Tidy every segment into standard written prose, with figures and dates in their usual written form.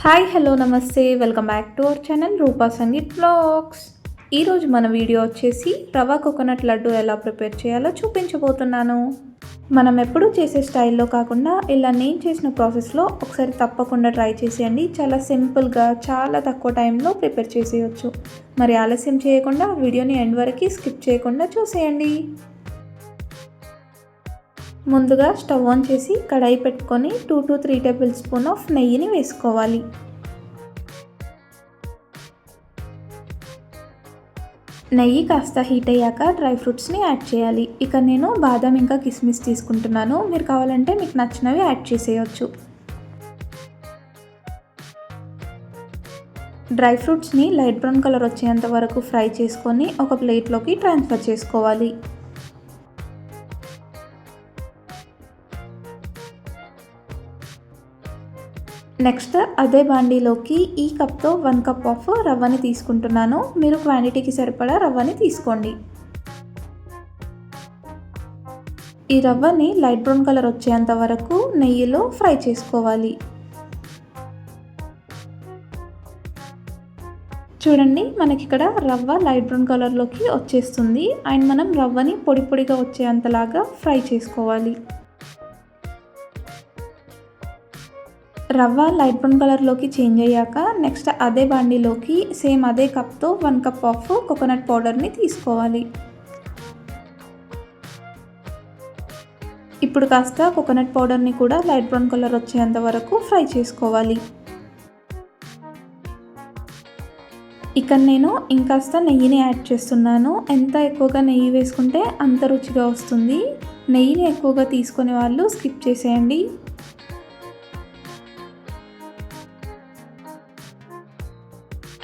Hi hello namaste welcome back to our channel Rupa Sangeet vlogs. ఈరోజు మన video వచ్చేసి రవ్వ కోకోనట్ లడ్డు ఎలా ప్రిపేర్ చేయాలో చూపించబోతున్నాను. మనం ఎప్పుడూ చేసే స్టైల్లో కాకుండా ఇలా నేను చేసిన ప్రాసెస్లో ఒకసారి తప్పకుండా ట్రై చేసేయండి. చాలా సింపుల్గా చాలా తక్కువ టైంలో ప్రిపేర్ చేసేయచ్చు. మరి ఆలస్యం చేయకుండా వీడియోని ఎండ్ వరకు స్కిప్ చేయకుండా చూసేయండి. ముందుగా స్టవ్ ఆన్ చేసి కడాయి పెట్టుకొని 2 to 3 టేబుల్ స్పూన్ ఆఫ్ నెయ్యిని వేసుకోవాలి. నెయ్యి కాస్త హీట్ అయ్యాక డ్రై ఫ్రూట్స్ని యాడ్ చేయాలి. ఇక నేను బాదం ఇంకా కిస్మిస్ తీసుకుంటున్నాను. మీరు కావాలంటే మీకు నచ్చినవి యాడ్ చేసేయచ్చు. డ్రై ఫ్రూట్స్ని లైట్ బ్రౌన్ కలర్ వచ్చేంత వరకు ఫ్రై చేసుకొని ఒక ప్లేట్లోకి ట్రాన్స్ఫర్ చేసుకోవాలి. నెక్స్ట్ అదే బాండీలోకి ఈ కప్తో 1 కప్ ఆఫ్ రవ్వని తీసుకుంటున్నాను. మీరు క్వాంటిటీకి సరిపడా రవ్వని తీసుకోండి. ఈ రవ్వని లైట్ బ్రౌన్ కలర్ వచ్చేంత వరకు నెయ్యిలో ఫ్రై చేసుకోవాలి. చూడండి, మనకి ఇక్కడ రవ్వ లైట్ బ్రౌన్ కలర్లోకి వచ్చేస్తుంది. అండ్ మనం రవ్వని పొడి పొడిగా వచ్చేంతలాగా ఫ్రై చేసుకోవాలి. రవ్వ లైట్ బ్రౌన్ కలర్లోకి చేంజ్ అయ్యాక నెక్స్ట్ అదే బాండీలోకి సేమ్ అదే కప్తో 1 కప్ ఆఫ్ కోకోనట్ పౌడర్ని తీసుకోవాలి. ఇప్పుడు కాస్త కోకోనట్ పౌడర్ని కూడా లైట్ బ్రౌన్ కలర్ వచ్చేంత వరకు ఫ్రై చేసుకోవాలి. ఇక్కడ నేను ఇంకాస్త నెయ్యిని యాడ్ చేస్తున్నాను. ఎంత ఎక్కువగా నెయ్యి వేసుకుంటే అంత రుచిగా వస్తుంది. నెయ్యిని ఎక్కువగా తీసుకునే వాళ్ళు స్కిప్ చేసేయండి.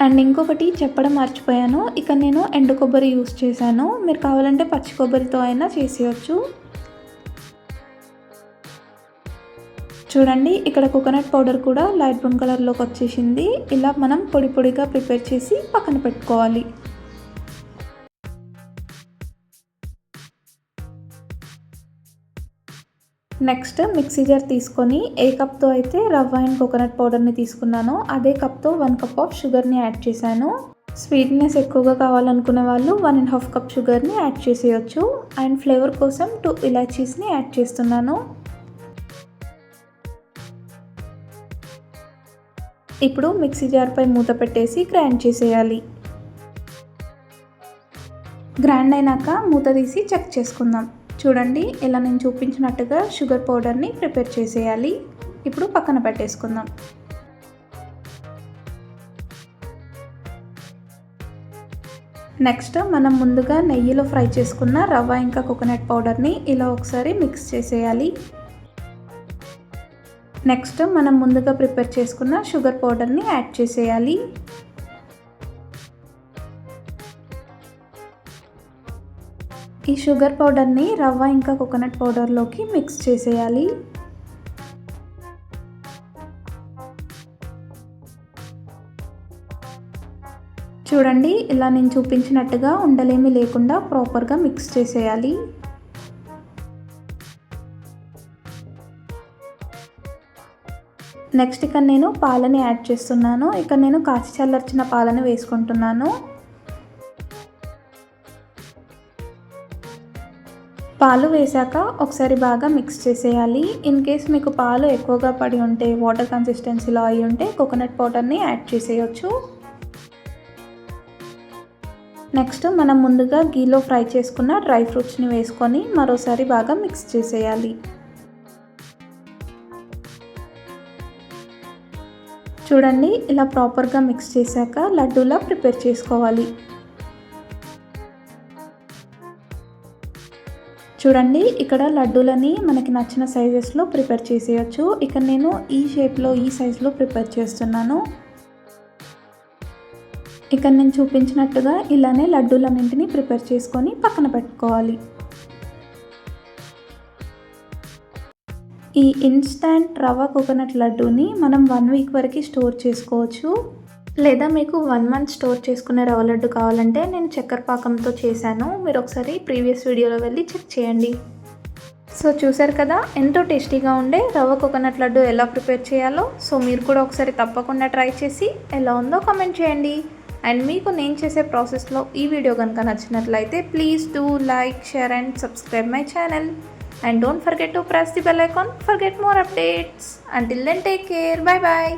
అండ్ ఇంకొకటి చెప్పడం మర్చిపోయాను, ఇక నేను ఎండు కొబ్బరి యూస్ చేశాను. మీరు కావాలంటే పచ్చి కొబ్బరితో అయినా చేసేయచ్చు. చూడండి, ఇక్కడ కోకోనట్ పౌడర్ కూడా లైట్ బ్రౌన్ కలర్లోకి వచ్చేసింది. ఇలా మనం పొడి పొడిగా ప్రిపేర్ చేసి పక్కన పెట్టుకోవాలి. నెక్స్ట్ మిక్సీ జార్ తీసుకొని ఏ కప్తో అయితే రవ్వ అండ్ కోకోనట్ పౌడర్ని తీసుకున్నానో అదే కప్తో 1 కప్ ఆఫ్ షుగర్ని యాడ్ చేశాను. స్వీట్నెస్ ఎక్కువగా కావాలనుకునే వాళ్ళు 1.5 కప్ షుగర్ని యాడ్ చేసేయచ్చు. అండ్ ఫ్లేవర్ కోసం 2 ఇలాచీస్ని యాడ్ చేస్తున్నాను. ఇప్పుడు మిక్సీ జార్పై మూత పెట్టేసి గ్రైండ్ చేసేయాలి. గ్రైండ్ అయినాక మూత తీసి చెక్ చేసుకుందాం. చూడండి, ఇలా నేను చూపించినట్టుగా షుగర్ పౌడర్ని ప్రిపేర్ చేసేయాలి. ఇప్పుడు పక్కన పెట్టేసుకుందాం. నెక్స్ట్ మనం ముందుగా నెయ్యిలో ఫ్రై చేసుకున్న రవ్వ ఇంకా కోకోనట్ పౌడర్ని ఇలా ఒకసారి మిక్స్ చేసేయాలి. నెక్స్ట్ మనం ముందుగా ప్రిపేర్ చేసుకున్న షుగర్ పౌడర్ని యాడ్ చేసేయాలి. ఈ షుగర్ పౌడర్ని రవ్వ ఇంకా కోకోనట్ పౌడర్లోకి మిక్స్ చేసేయాలి. చూడండి, ఇలా నేను చూపించినట్టుగా ఉండలేమి లేకుండా ప్రాపర్గా మిక్స్ చేసేయాలి. నెక్స్ట్ ఇక్కడ నేను పాలని యాడ్ చేస్తున్నాను. ఇక్కడ నేను కాచి చల్లార్చిన పాలను వేసుకుంటున్నాను. పాలు వేసాక ఒకసారి బాగా మిక్స్ చేసేయాలి. ఇన్ కేస్ మీకు పాలు ఎక్కువగా పడి ఉంటే, వాటర్ కన్సిస్టెన్సీలో అయి ఉంటే కోకోనట్ పౌడర్ని యాడ్ చేసేయచ్చు. నెక్స్ట్ మనం ముందుగా గీలో ఫ్రై చేసుకున్న డ్రై ఫ్రూట్స్ని వేసుకొని మరోసారి బాగా మిక్స్ చేసేయాలి. చూడండి, ఇలా ప్రాపర్గా మిక్స్ చేశాక లడ్డూలా ప్రిపేర్ చేసుకోవాలి. చూడండి, ఇక్కడ లడ్డూలని మనకి నచ్చిన సైజెస్లో ప్రిపేర్ చేసేయచ్చు. ఇక్కడ నేను ఈ షేప్లో ఈ సైజులో ప్రిపేర్ చేస్తున్నాను. ఇక్కడ నేను చూపించినట్టుగా ఇలానే లడ్డూలన్నింటినీ ప్రిపేర్ చేసుకొని పక్కన పెట్టుకోవాలి. ఈ ఇన్స్టంట్ రవ్వ కోకోనట్ లడ్డూని మనం 1 వీక్ వరకు స్టోర్ చేసుకోవచ్చు. లేదా మీకు 1 మంత్ స్టోర్ చేసుకునే రవ్వ లడ్డు కావాలంటే నేను చక్కెర పాకంతో చేశాను. మీరు ఒకసారి ప్రీవియస్ వీడియోలో వెళ్ళి చెక్ చేయండి. సో సో చూసారు కదా ఎంతో టేస్టీగా ఉండే రవ్వ కోకోనట్ లడ్డు ఎలా ప్రిపేర్ చేయాలో. సో మీరు కూడా ఒకసారి తప్పకుండా ట్రై చేసి ఎలా ఉందో కామెంట్ చేయండి. అండ్ మీకు నేను చేసే ప్రాసెస్లో ఈ వీడియో కనుక నచ్చినట్లయితే please do like, share and subscribe my channel. And don't forget to press the bell icon for get more updates. Until then, take care. Bye bye.